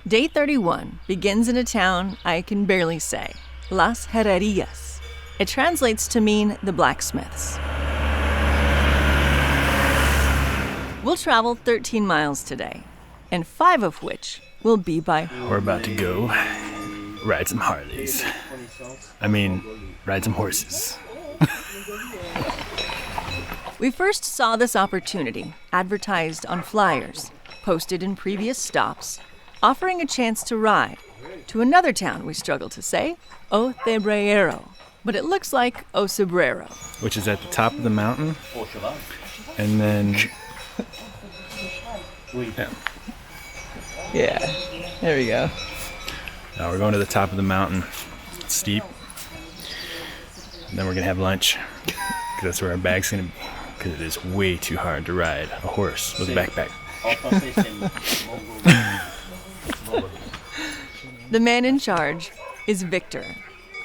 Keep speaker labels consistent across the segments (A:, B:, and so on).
A: Day 31 begins in a town I can barely say, Las Herrerías. It translates to mean the blacksmiths. We'll travel 13 miles today, and 5 of which will be by...
B: We're about to go ride some Harleys. Ride some horses.
A: We first saw this opportunity advertised on flyers, posted in previous stops, offering a chance to ride to another town we struggle to say, Ocebrero, but it looks like Ocebrero.
B: Which is at the top of the mountain, and then...
A: Yeah, there we go.
B: Now we're going to the top of the mountain. It's steep. And then we're going to have lunch, because that's where our bag's going to be. Because it is way too hard to ride a horse with a backpack.
A: The man in charge is Victor.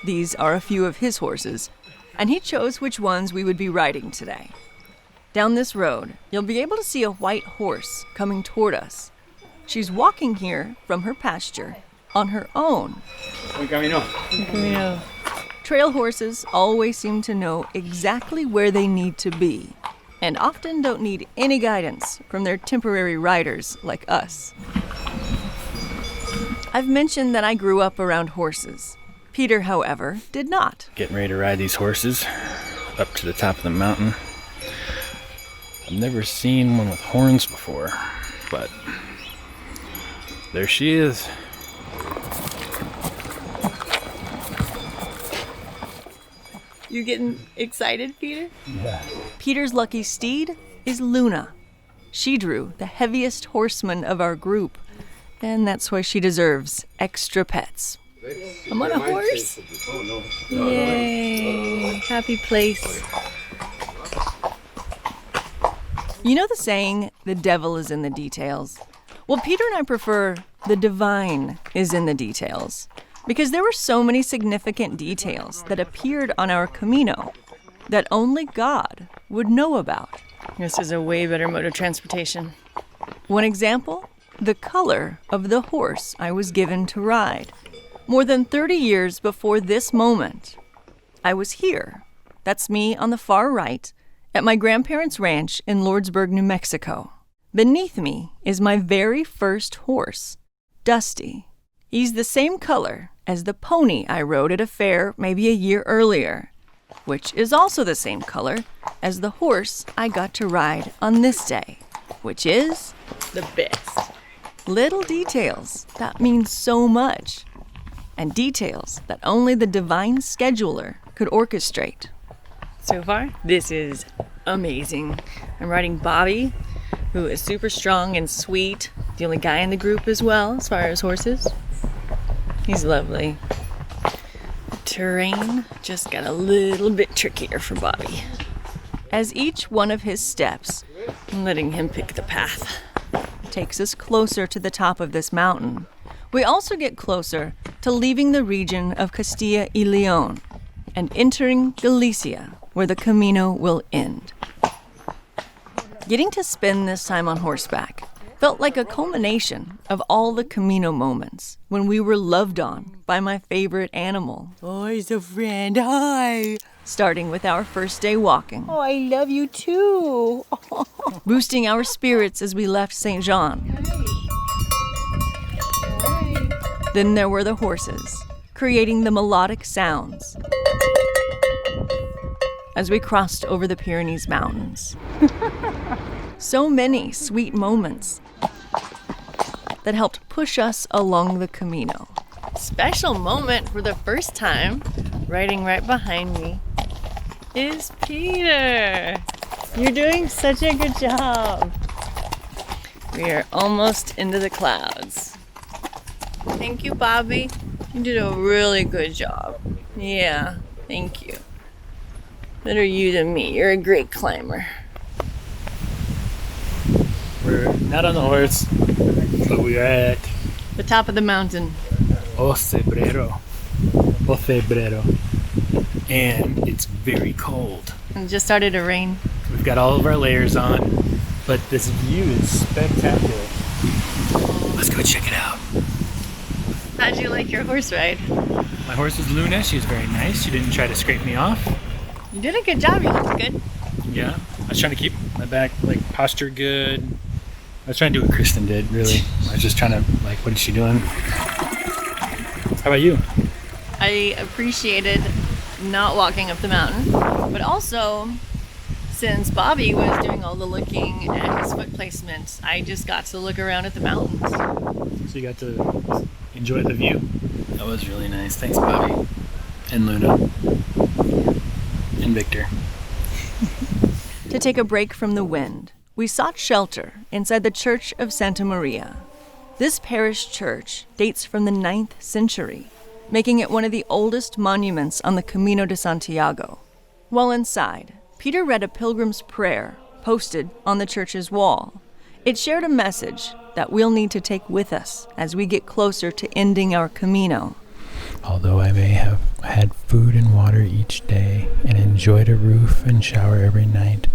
A: These are a few of his horses, and he chose which ones we would be riding today. Down this road, you'll be able to see a white horse coming toward us. She's walking here from her pasture on her own.
C: Camino.
A: Trail horses always seem to know exactly where they need to be, and often don't need any guidance from their temporary riders like us. I've mentioned that I grew up around horses. Peter, however, did not.
B: Getting ready to ride these horses up to the top of the mountain. I've never seen one with horns before, but there she is.
A: You getting excited, Peter?
B: Yeah.
A: Peter's lucky steed is Luna. She drew the heaviest horseman of our group, and that's why she deserves extra pets. I'm on a horse. Yay! Happy place. You know the saying, the devil is in the details? Well, Peter and I prefer the divine is in the details, because there were so many significant details that appeared on our Camino that only God would know about. This is a way better mode of transportation. One example, the color of the horse I was given to ride. More than 30 years before this moment, I was here. That's me on the far right, at my grandparents' ranch in Lordsburg, New Mexico. Beneath me is my very first horse, Dusty. He's the same color as the pony I rode at a fair maybe a year earlier, which is also the same color as the horse I got to ride on this day, which is the best. Little details that mean so much, and details that only the divine scheduler could orchestrate. So far, this is amazing. I'm riding Bobby, who is super strong and sweet, the only guy in the group as well, as far as horses. He's lovely. The terrain just got a little bit trickier for Bobby. As each one of his steps, letting him pick the path, takes us closer to the top of this mountain, we also get closer to leaving the region of Castilla y León and entering Galicia, where the Camino will end. Getting to spend this time on horseback felt like a culmination of all the Camino moments when we were loved on by my favorite animal. Oh, he's a friend, hi! Starting with our first day walking.
C: Oh, I love you too.
A: Boosting our spirits as we left St. Jean. Then there were the horses, creating the melodic sounds as we crossed over the Pyrenees Mountains. So many sweet moments that helped push us along the Camino. Special moment for the first time, riding right behind me, is Peter. You're doing such a good job. We are almost into the clouds. Thank you, Bobby. You did a really good job. Yeah, thank you. Better you than me. You're a great climber.
B: We're not on the horse, but we are at
A: The top of the mountain.
B: Ocebrero. And it's very cold.
A: It just started to rain.
B: We've got all of our layers on, but this view is spectacular. Let's go check it out.
A: how'd you like your horse ride?
B: My horse is Luna. She's very nice. She didn't try to scrape me off.
A: You did a good job. You looked good.
B: Yeah. I was trying to keep my back, posture good. I was trying to do what Kristen did, really. I was just trying to, what is she doing? How about you?
A: I appreciated not walking up the mountain, but also, since Bobby was doing all the looking at his foot placement, I just got to look around at the mountains.
B: So you got to enjoy the view. That was really nice. Thanks, Bobby. And Luna. And Victor.
A: To take a break from the wind, we sought shelter inside the Church of Santa Maria. This parish church dates from the 9th century, making it one of the oldest monuments on the Camino de Santiago. While inside, Peter read a pilgrim's prayer posted on the church's wall. It shared a message that we'll need to take with us as we get closer to ending our Camino.
D: Although I may have had food and water each day and enjoyed a roof and shower every night,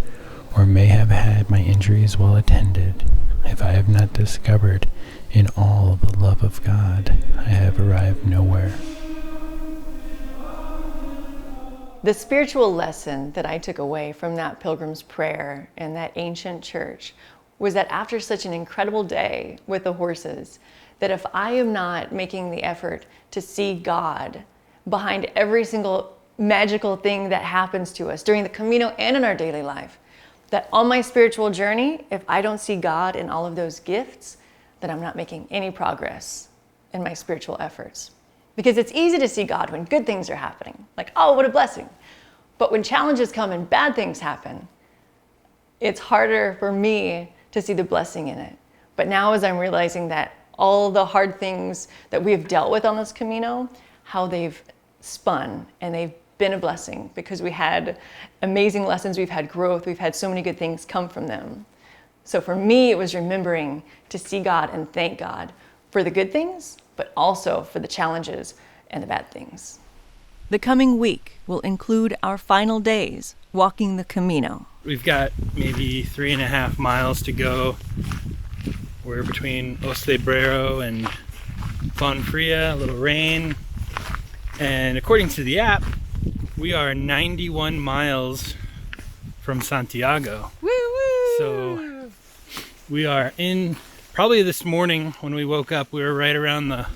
D: or may have had my injuries well attended, if I have not discovered in all the love of God, I have arrived nowhere.
A: The spiritual lesson that I took away from that pilgrim's prayer in that ancient church was that after such an incredible day with the horses, that if I am not making the effort to see God behind every single magical thing that happens to us during the Camino and in our daily life, that on my spiritual journey, if I don't see God in all of those gifts, that I'm not making any progress in my spiritual efforts. Because it's easy to see God when good things are happening, like, oh, what a blessing. But when challenges come and bad things happen, it's harder for me to see the blessing in it. But now as I'm realizing that all the hard things that we've dealt with on this Camino, how they've spun and they've been a blessing because we had amazing lessons, we've had growth, we've had so many good things come from them. So for me, it was remembering to see God and thank God for the good things, but also for the challenges and the bad things. The coming week will include our final days walking the Camino.
B: We've got maybe 3.5 miles to go. We're between Ostebrero and Fonfria, a little rain. And according to the app, we are 91 miles from Santiago.
A: Woo-woo!
B: So we are in, probably this morning when we woke up, we were right around the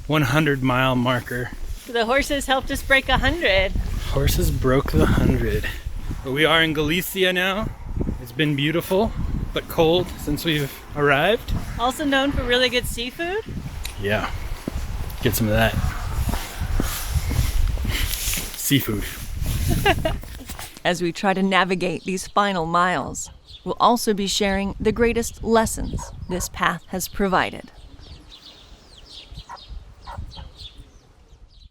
B: 100-mile marker.
A: The horses helped us break 100.
B: Horses broke the 100. But we are in Galicia now. It's been beautiful, but cold since we've arrived.
A: Also known for really good seafood.
B: Yeah, get some of that. Seafood.
A: As we try to navigate these final miles, we'll also be sharing the greatest lessons this path has provided.